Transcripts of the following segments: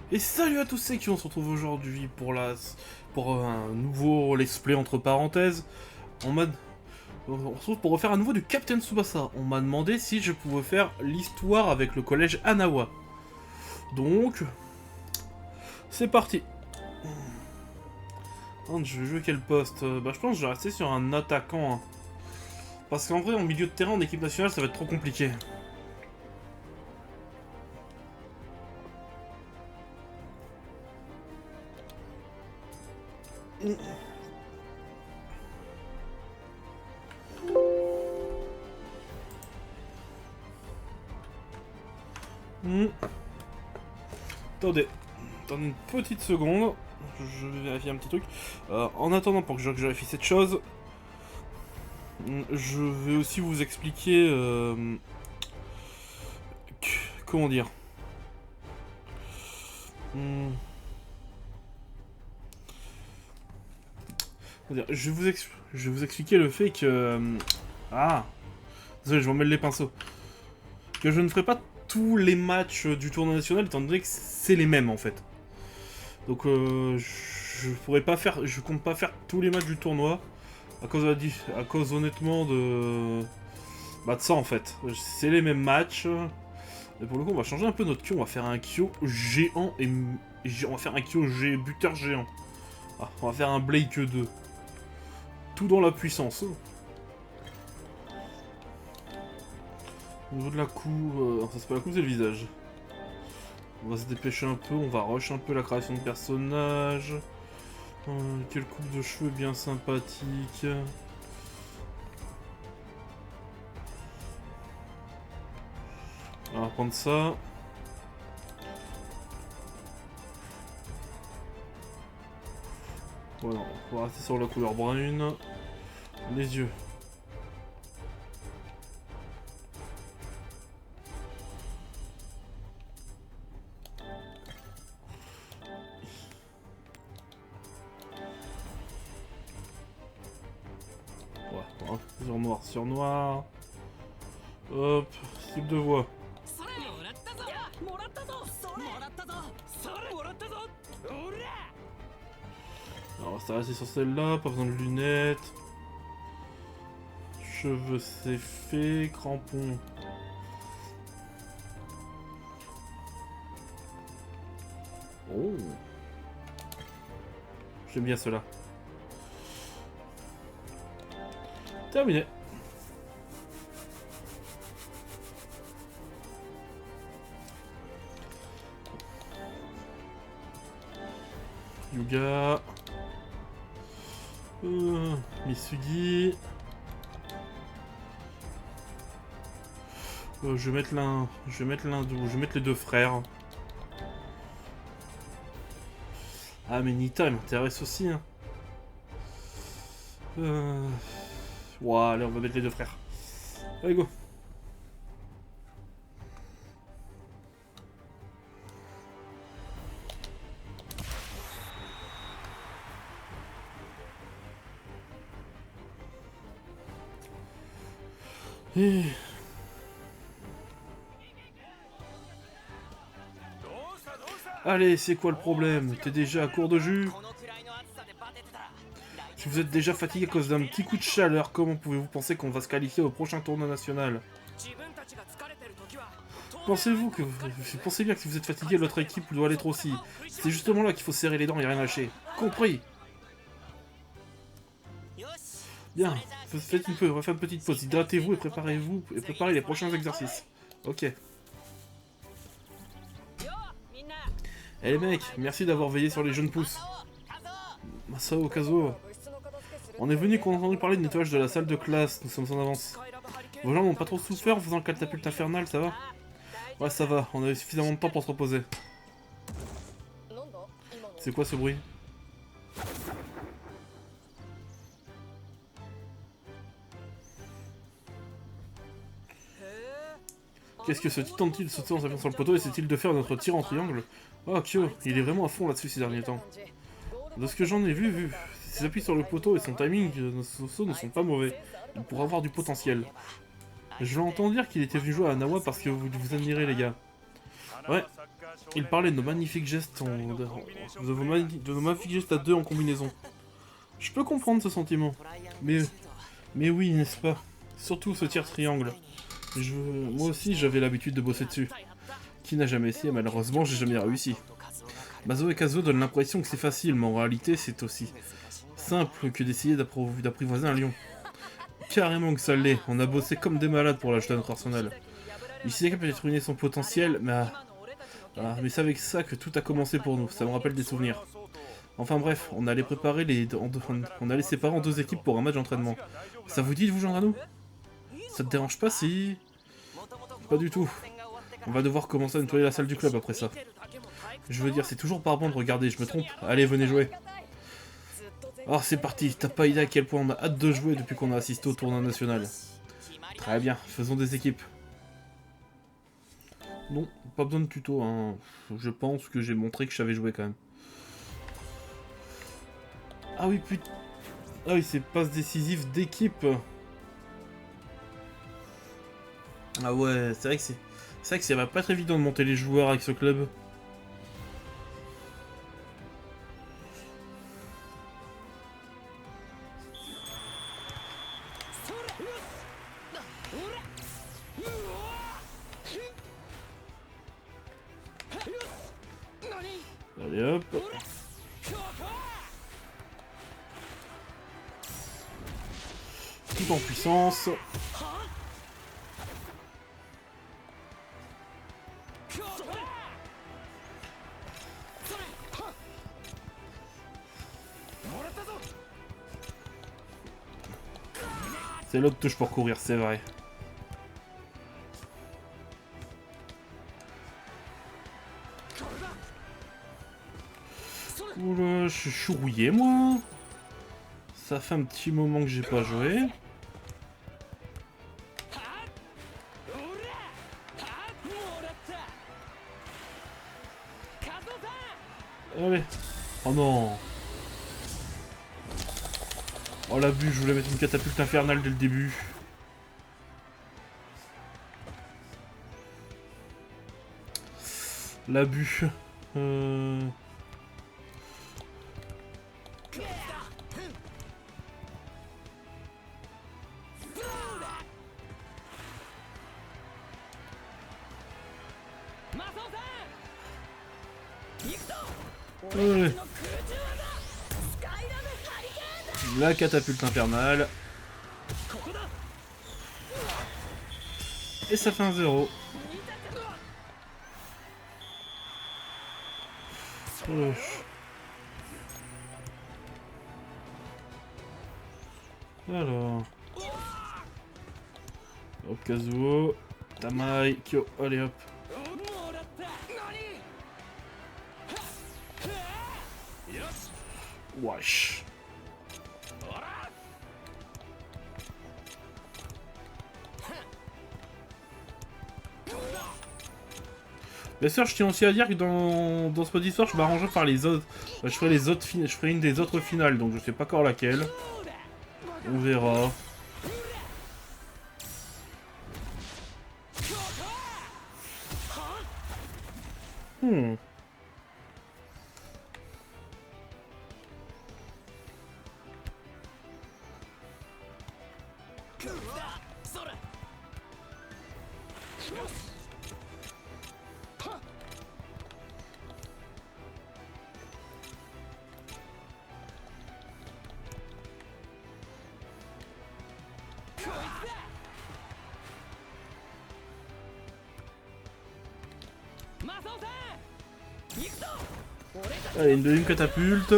Et salut à tous ceux qui on se retrouve aujourd'hui pour un nouveau let's play entre parenthèses. On se retrouve pour refaire à nouveau du Captain Tsubasa. On m'a demandé si je pouvais faire l'histoire avec le collège Hanawa. Donc, c'est parti. Je vais jouer quel poste? Je pense que je vais rester sur un attaquant. Hein. Parce qu'en vrai, en milieu de terrain, en équipe nationale, ça va être trop compliqué. Attendez une petite seconde. Je vais vérifier un petit truc. En attendant, pour que je vérifie cette chose, je vais aussi vous expliquer... comment dire Hmm. Je vais vous expliquer le fait que... Ah désolé, je m'emmêle les pinceaux. Que je ne ferai pas tous les matchs du tournoi national, étant donné que c'est les mêmes, en fait. Donc, je pourrais pas faire... Je compte pas faire tous les matchs du tournoi, à cause honnêtement de... de ça, en fait. C'est les mêmes matchs. Et pour le coup, on va changer un peu notre Kyo. On va faire un Kyo géant et... On va faire un Kyo buteur géant. Ah, on va faire un Blake 2. Tout dans la puissance. Au niveau de la coupe... ça c'est pas la coupe, c'est le visage. On va se dépêcher un peu, on va rush un peu la création de personnage. Quelle coupe de cheveux bien sympathique. On va prendre ça. Voilà, on va rester sur la couleur brune. Les yeux. Voilà, sur noir, sur noir. Hop, type de voix. Alors, ça reste sur celle-là, pas besoin de lunettes. Cheveux, c'est fait. Crampons. Oh. J'aime bien cela. Terminé. Yuga. Misugi. Je vais mettre l'un. Je vais mettre les deux frères. Ah mais Nita m'intéresse aussi hein. Ouah, allez on va mettre les deux frères. Allez go. Et... Allez, c'est quoi le problème? T'es déjà à court de jus? Si vous êtes déjà fatigué à cause d'un petit coup de chaleur, comment pouvez-vous penser qu'on va se qualifier au prochain tournoi national? Pensez bien que si vous êtes fatigué, l'autre équipe doit l'être aussi. C'est justement là qu'il faut serrer les dents et rien lâcher. Compris? Bien, on va faire une petite pause. Hydratez-vous et préparez les prochains exercices. Ok. Eh les mecs, merci d'avoir veillé sur les jeunes pousses. Masao, Kazuo. On est venu qu'on a entendu parler de nettoyage de la salle de classe, nous sommes en avance. Vos gens n'ont pas trop souffert en faisant le catapulte infernal, ça va? Ouais, ça va, on avait suffisamment de temps pour se reposer. C'est quoi ce bruit? Qu'est-ce que ce tente-t-il de sauter en s'appuyant sur le poteau et essaie-t-il de faire notre tir en triangle? Oh, Kyo, il est vraiment à fond là-dessus ces derniers temps. De ce que j'en ai vu, ses appuis sur le poteau et son timing de saut ne sont pas mauvais. Il pourrait avoir du potentiel. Je l'entends dire qu'il était venu jouer à Hanawa parce que vous admirez les gars. Ouais, il parlait de nos magnifiques gestes de nos magnifiques gestes à deux en combinaison. Je peux comprendre ce sentiment. Mais, mais oui, n'est-ce pas? Surtout ce tir triangle. Moi aussi, j'avais l'habitude de bosser dessus. Qui n'a jamais essayé? Malheureusement, j'ai jamais réussi. Mazo et Kazuo donnent l'impression que c'est facile, mais en réalité, c'est aussi simple que d'essayer d'apprivoiser un lion. Carrément que ça l'est. On a bossé comme des malades pour l'ajouter à notre arsenal. Ici, peut peut-être ruiner son potentiel, mais c'est avec ça que tout a commencé pour nous. Ça me rappelle des souvenirs. Enfin bref, on allait on allait séparer en deux équipes pour un match d'entraînement. Ça vous dit de vous joindre à nous? Ça te dérange pas si... Pas du tout. On va devoir commencer à nettoyer la salle du club après ça. Je veux dire, c'est toujours pas bon de regarder, je me trompe. Allez, venez jouer. Alors c'est parti, t'as pas idée à quel point on a hâte de jouer depuis qu'on a assisté au tournoi national. Très bien, faisons des équipes. Non, pas besoin de tuto, hein. Je pense que j'ai montré que je savais jouer quand même. Ah oui, putain. Ah oui, c'est passe décisif d'équipe. Ah ouais, c'est vrai que ça va pas être évident de monter les joueurs avec ce club. Allez hop. Tout en puissance. C'est l'autre touche pour courir, c'est vrai. Oula, je suis chourouillé moi. Ça fait un petit moment que j'ai pas joué. Allez. Oh non. Oh l'abus, je voulais mettre une catapulte infernale dès le début. L'abus. Ouais. La catapulte infernale. Et ça fait un 0. Alors. Hop, Kazuo. Tamai, Kyo. Allez hop. Wesh. Bien sûr, je tiens aussi à dire que dans ce petit soir, je m'arrangerai par les autres. Je ferai une des autres finales, donc je sais pas encore laquelle. On verra. Allez, une deuxième catapulte.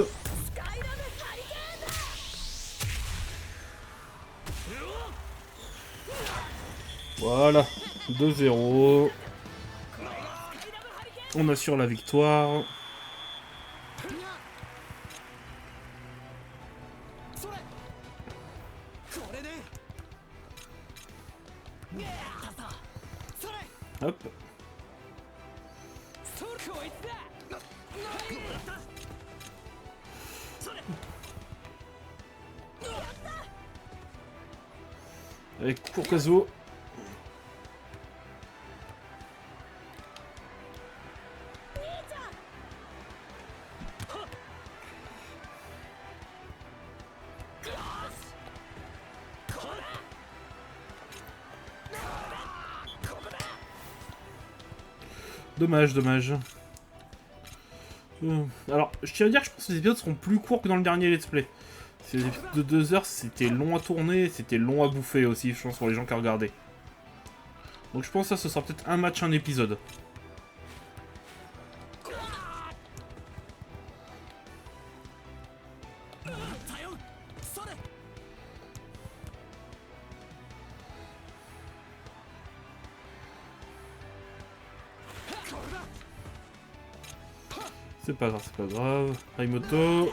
Voilà, 2-0. On assure la victoire. Hop. Avec pour Kazuo. Dommage, dommage. Alors, je tiens à dire que je pense que les épisodes seront plus courts que dans le dernier let's play. Ces épisodes de 2 heures, c'était long à tourner, c'était long à bouffer aussi, je pense, pour les gens qui regardaient. Donc je pense que ça, ce sera peut-être un match, un épisode. C'est pas grave, c'est pas grave. Haimoto.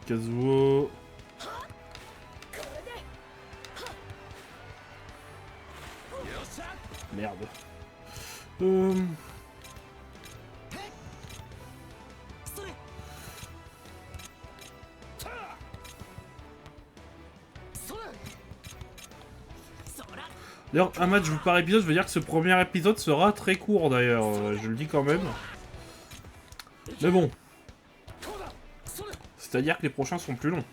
Kazuo. Merde. D'ailleurs, un match par épisode, je veux dire que ce premier épisode sera très court d'ailleurs, je le dis quand même. Mais bon. C'est-à-dire que les prochains sont plus longs.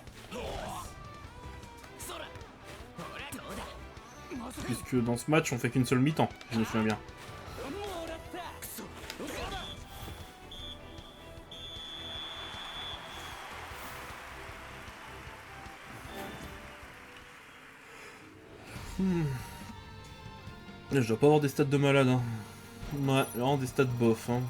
Puisque dans ce match, on fait qu'une seule mi-temps, je me souviens bien. Je dois pas avoir des stats de malade, hein. Ouais, vraiment des stats bof, hein.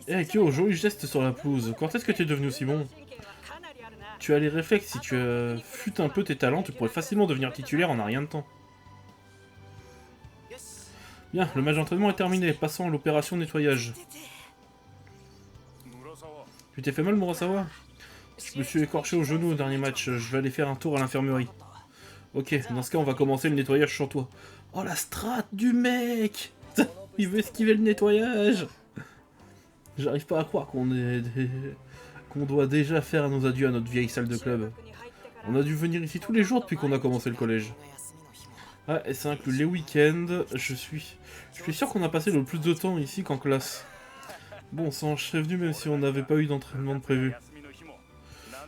Eh Kyo, joli geste sur la pelouse. Quand est-ce que tu es devenu aussi bon? Tu as les réflexes, si tu fûtes un peu tes talents, tu pourrais facilement devenir titulaire en un rien de temps. Bien, le match d'entraînement est terminé, passons à l'opération nettoyage. Tu t'es fait mal, Murasawa? Je me suis écorché au genou au dernier match, je vais aller faire un tour à l'infirmerie. Ok, dans ce cas, on va commencer le nettoyage sur toi. Oh, la strat du mec! Il veut esquiver le nettoyage! J'arrive pas à croire qu'on doit déjà faire nos adieux à notre vieille salle de club. On a dû venir ici tous les jours depuis qu'on a commencé le collège. Ah, et ça inclut les week-ends. Je suis sûr qu'on a passé le plus de temps ici qu'en classe. Bon sang, je serais venu même si on n'avait pas eu d'entraînement de prévu.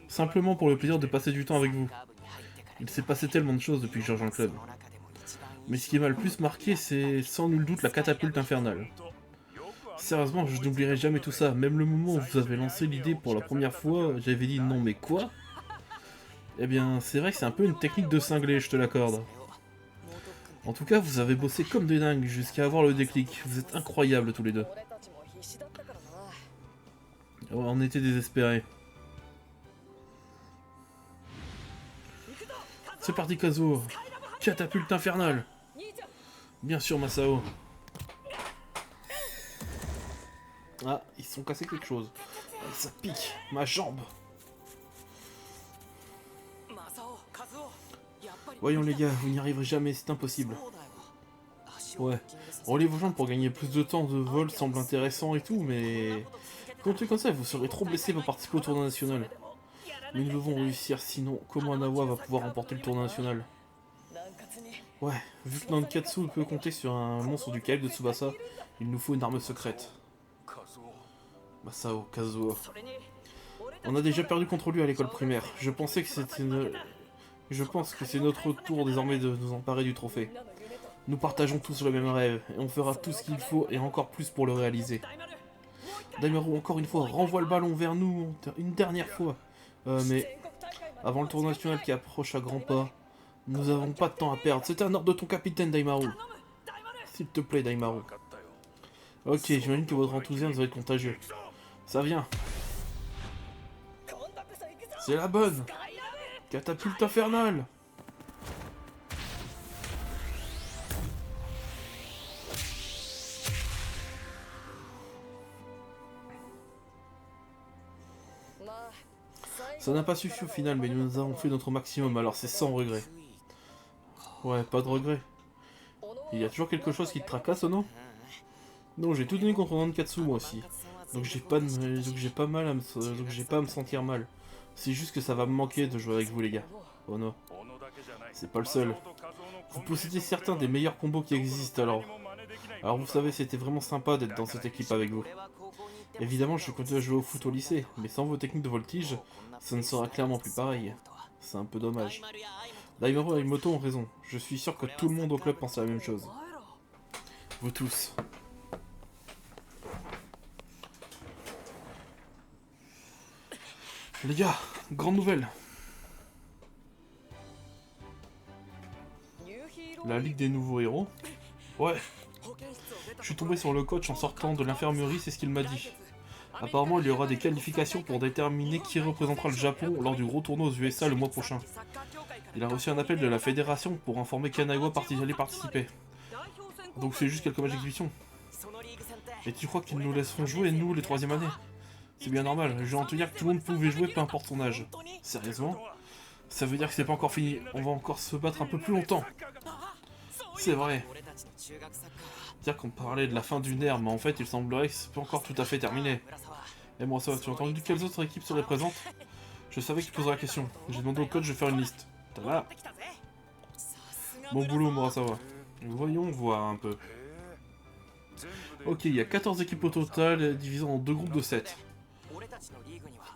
Simplement pour le plaisir de passer du temps avec vous. Il s'est passé tellement de choses depuis que j'ai rejoint le club. Mais ce qui m'a le plus marqué, c'est sans nul doute la catapulte infernale. Sérieusement, je n'oublierai jamais tout ça. Même le moment où vous avez lancé l'idée pour la première fois, j'avais dit non mais quoi? Eh bien, c'est vrai que c'est un peu une technique de cinglé, je te l'accorde. En tout cas, vous avez bossé comme des dingues jusqu'à avoir le déclic. Vous êtes incroyables tous les deux. Ouais, on était désespérés. C'est parti, Kazuo. Catapulte infernale. Bien sûr, Masao. Ah, ils se sont cassés quelque chose. Ça pique, ma jambe. Voyons les gars, vous n'y arriverez jamais, c'est impossible. Ouais, rouler vos jambes pour gagner plus de temps de vol semble intéressant et tout, mais... Quand comme ça, vous serez trop blessé pour participer au tournoi national. Mais nous devons réussir, sinon comment Nawa va pouvoir remporter le tournoi national? Ouais, vu que Nankatsu peut compter sur un monstre du calibre de Tsubasa, il nous faut une arme secrète. Masao, Kazuo. On a déjà perdu contre lui à l'école primaire. Je pense que c'est notre tour désormais de nous emparer du trophée. Nous partageons tous le même rêve, et on fera tout ce qu'il faut et encore plus pour le réaliser. Daimaru, encore une fois, renvoie le ballon vers nous, une dernière fois. Mais, avant le tournoi national qui approche à grands pas, nous n'avons pas de temps à perdre. C'est un ordre de ton capitaine, Daimaru. S'il te plaît, Daimaru. Ok, j'imagine que votre enthousiasme va être contagieux. Ça vient. C'est la bonne. Catapulte infernale. Ça n'a pas suffi au final, mais nous avons fait notre maximum, alors c'est sans regret. Ouais, pas de regret. Il y a toujours quelque chose qui te tracasse, non? Non, j'ai tout donné contre Nankatsu, moi aussi. Donc j'ai pas à me sentir mal. C'est juste que ça va me manquer de jouer avec vous, les gars. Oh non. C'est pas le seul. Vous possédez certains des meilleurs combos qui existent, alors... Alors vous savez, c'était vraiment sympa d'être dans cette équipe avec vous. Évidemment, je continue à jouer au foot au lycée, mais sans vos techniques de voltige, ça ne sera clairement plus pareil. C'est un peu dommage. Daimaru et Moto ont raison. Je suis sûr que tout le monde au club pense la même chose. Vous tous. Les gars, grande nouvelle. La Ligue des nouveaux héros. Ouais. Je suis tombé sur le coach en sortant de l'infirmerie, c'est ce qu'il m'a dit. Apparemment, il y aura des qualifications pour déterminer qui représentera le Japon lors du gros tournoi aux USA le mois prochain. Il a reçu un appel de la fédération pour informer qu'Anagwa allait participer. Donc c'est juste quelques matchs d'exhibition. Et tu crois qu'ils nous laisseront jouer, nous, les 3e années? C'est bien normal, je vais en tenir que tout le monde pouvait jouer, peu importe son âge. Sérieusement? Ça veut dire que c'est pas encore fini, on va encore se battre un peu plus longtemps. C'est vrai. Dire qu'on parlait de la fin d'une ère, mais en fait il semblerait que c'est pas encore tout à fait terminé. Et moi ça, tu as entendu quelles autres équipes seraient présentes? Je savais que tu poserais la question. J'ai demandé au coach de faire une liste. Voilà. Bon boulot Murasawa. Voyons voir un peu. Ok, il y a 14 équipes au total, divisées en 2 groupes de 7.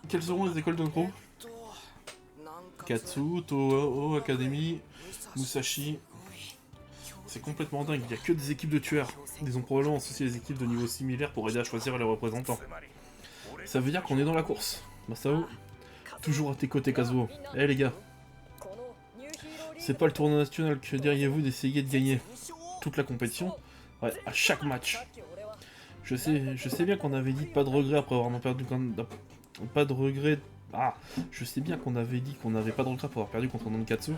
Quelles seront les écoles de groupe? Katsu, Toho, Academy, Musashi. C'est complètement dingue, il n'y a que des équipes de tueurs. Ils ont probablement associé les équipes de niveau similaire pour aider à choisir les représentants. Ça veut dire qu'on est dans la course. Masao, toujours à tes côtés Kazuo. Eh les gars, c'est pas le tournoi national, que diriez-vous d'essayer de gagner toute la compétition? Ouais, à chaque match. Je sais bien qu'on avait dit pas de regret après avoir perdu pas de regret. Ah, je sais bien qu'on avait dit qu'on n'avait pas de regret pour avoir perdu contre Nankatsu.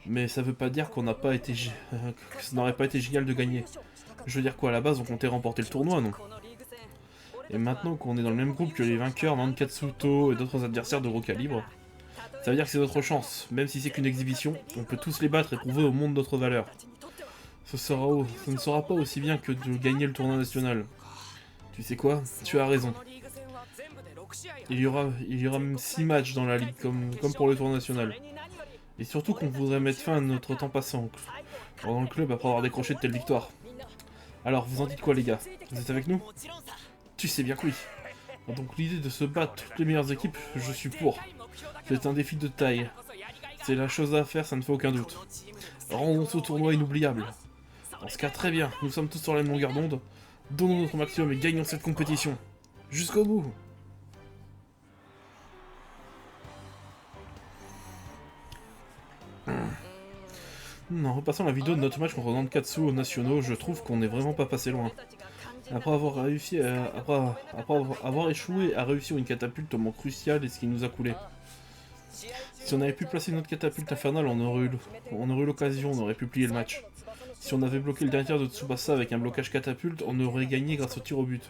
Mais ça veut pas dire qu'on n'a pas été que ça n'aurait pas été génial de gagner. Je veux dire quoi, à la base on comptait remporter le tournoi, non? Et maintenant qu'on est dans le même groupe que les vainqueurs Nankatsu, To et d'autres adversaires de gros calibre, ça veut dire que c'est notre chance. Même si c'est qu'une exhibition, on peut tous les battre et prouver au monde notre valeur. Ce ne sera pas aussi bien que de gagner le tournoi national. Tu sais quoi? Tu as raison. Il y aura même 6 matchs dans la ligue, comme pour le tournoi national. Et surtout qu'on voudrait mettre fin à notre temps passant dans le club après avoir décroché de telles victoires. Alors, vous en dites quoi les gars? Vous êtes avec nous? Tu sais bien que oui. Donc l'idée de se battre toutes les meilleures équipes, je suis pour. C'est un défi de taille. C'est la chose à faire, ça ne fait aucun doute. Rendons ce tournoi inoubliable. Dans ce cas, très bien, nous sommes tous sur la même longueur d'onde. Donnons notre maximum et gagnons cette compétition. Jusqu'au bout. En repassant la vidéo de notre match contre Nankatsu aux nationaux, je trouve qu'on n'est vraiment pas passé loin. Après avoir échoué à réussir une catapulte au moment crucial et ce qui nous a coulé. Si on avait pu placer notre catapulte infernale, on aurait eu l'occasion, on aurait pu plier le match. Si on avait bloqué le dernier tir de Tsubasa avec un blocage catapulte, on aurait gagné grâce au tir au but.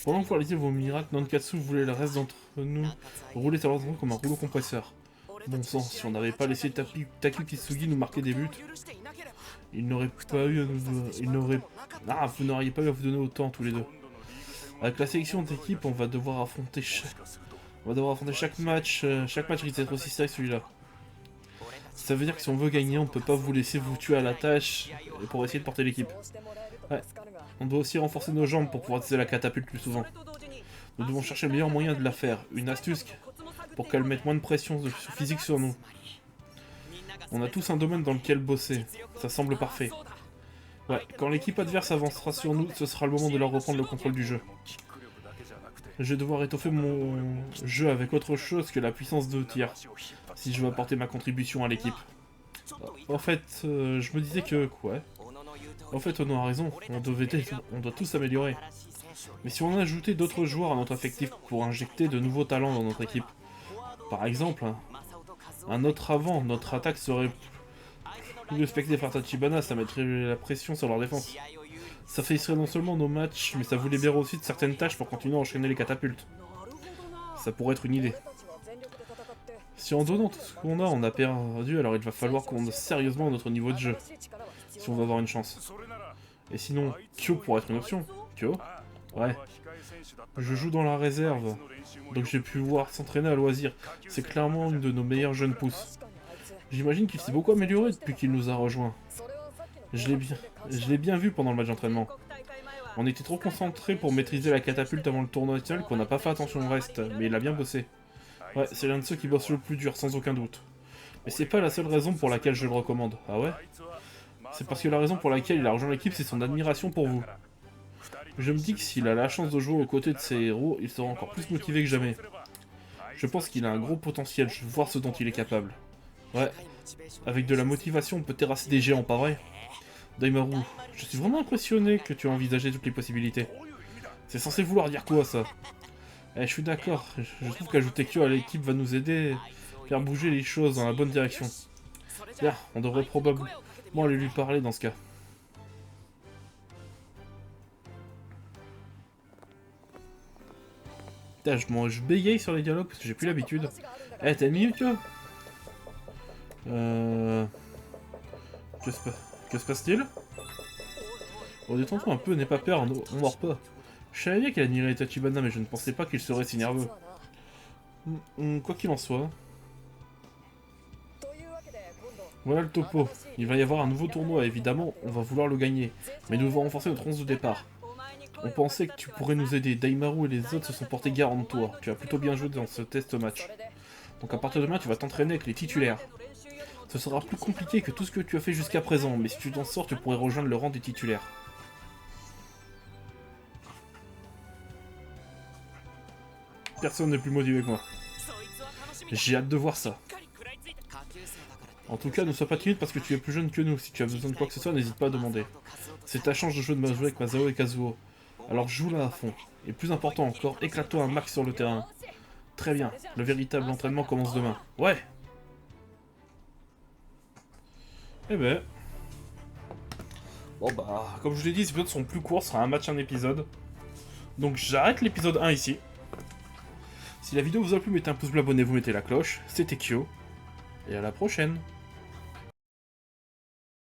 Pendant que vous réalisez vos miracles, Nankatsu voulait le reste d'entre nous rouler sur l'ordre comme un rouleau compresseur. Bon sang, si on n'avait pas laissé Taki Kitsugi nous marquer des buts, il n'aurait pas eu à nous... vous n'auriez pas eu à vous donner autant tous les deux. Avec la sélection d'équipe, on va devoir affronter chaque match. Chaque match risque d'être aussi serré que celui-là. Ça veut dire que si on veut gagner, on ne peut pas vous laisser vous tuer à la tâche pour essayer de porter l'équipe. Ouais. On doit aussi renforcer nos jambes pour pouvoir utiliser la catapulte plus souvent. Nous devons chercher le meilleur moyen de la faire. Une astuce pour qu'elle mette moins de pression physique sur nous. On a tous un domaine dans lequel bosser. Ça semble parfait. Ouais, quand l'équipe adverse avancera sur nous, ce sera le moment de leur reprendre le contrôle du jeu. Je vais devoir étoffer mon jeu avec autre chose que la puissance de tir, si je veux apporter ma contribution à l'équipe. En fait, je me disais que... Ouais. En fait, on a raison, on doit tous s'améliorer. Mais si on ajoutait d'autres joueurs à notre effectif pour injecter de nouveaux talents dans notre équipe, par exemple, un autre avant, notre attaque serait plus respectée par Tachibana, ça mettrait la pression sur leur défense. Ça faciliterait non seulement nos matchs, mais ça vous libère aussi de certaines tâches pour continuer à enchaîner les catapultes. Ça pourrait être une idée. Si en donnant tout ce qu'on a, on a perdu, alors il va falloir qu'on monte sérieusement notre niveau de jeu, si on veut avoir une chance. Et sinon, Kyo pourrait être une option. Kyo? Ouais. Je joue dans la réserve, donc j'ai pu voir s'entraîner à loisir. C'est clairement une de nos meilleures jeunes pousses. J'imagine qu'il s'est beaucoup amélioré depuis qu'il nous a rejoints. Je l'ai bien vu pendant le match d'entraînement. On était trop concentrés pour maîtriser la catapulte avant le tournoi national qu'on n'a pas fait attention au reste, mais il a bien bossé. Ouais, c'est l'un de ceux qui bossent le plus dur, sans aucun doute. Mais c'est pas la seule raison pour laquelle je le recommande. Ah ouais? C'est parce que la raison pour laquelle il a rejoint l'équipe, c'est son admiration pour vous. Je me dis que s'il a la chance de jouer aux côtés de ses héros, il sera encore plus motivé que jamais. Je pense qu'il a un gros potentiel, je veux voir ce dont il est capable. Ouais, avec de la motivation, on peut terrasser des géants, pas vrai? Daimaru, je suis vraiment impressionné que tu aies envisagé toutes les possibilités. C'est censé vouloir dire quoi, ça? Eh, je suis d'accord, je trouve qu'ajouter Kyo à l'équipe va nous aider à faire bouger les choses dans la bonne direction. Bien, on devrait probablement aller lui parler dans ce cas. Putain, je bégaye sur les dialogues parce que j'ai plus l'habitude. Eh, t'as une minute, Kyo? Que se passe-t-il? Bon, détends-toi un peu, n'aie pas peur, on mord pas. Je savais bien qu'il admirait Tachibana, mais je ne pensais pas qu'il serait si nerveux. Quoi qu'il en soit... Voilà le topo. Il va y avoir un nouveau tournoi, évidemment, on va vouloir le gagner. Mais nous devons renforcer notre 11 de départ. On pensait que tu pourrais nous aider. Daimaru et les autres se sont portés garant de toi. Tu as plutôt bien joué dans ce test match. Donc à partir de demain, tu vas t'entraîner avec les titulaires. Ce sera plus compliqué que tout ce que tu as fait jusqu'à présent, mais si tu t'en sors, tu pourrais rejoindre le rang des titulaires. Personne n'est plus motivé que moi. J'ai hâte de voir ça. En tout cas, ne sois pas timide parce que tu es plus jeune que nous. Si tu as besoin de quoi que ce soit, n'hésite pas à demander. C'est ta chance de jouer avec Masao et Kazuo. Alors joue-la à fond. Et plus important encore, éclate-toi un max sur le terrain. Très bien, le véritable entraînement commence demain. Ouais! Eh ben... Bon bah, comme je vous l'ai dit, les épisodes sont plus courts, ce sera un match, un épisode. Donc j'arrête l'épisode 1 ici. Si la vidéo vous a plu, mettez un pouce bleu, abonnez-vous, mettez la cloche. C'était Kyo. Et à la prochaine!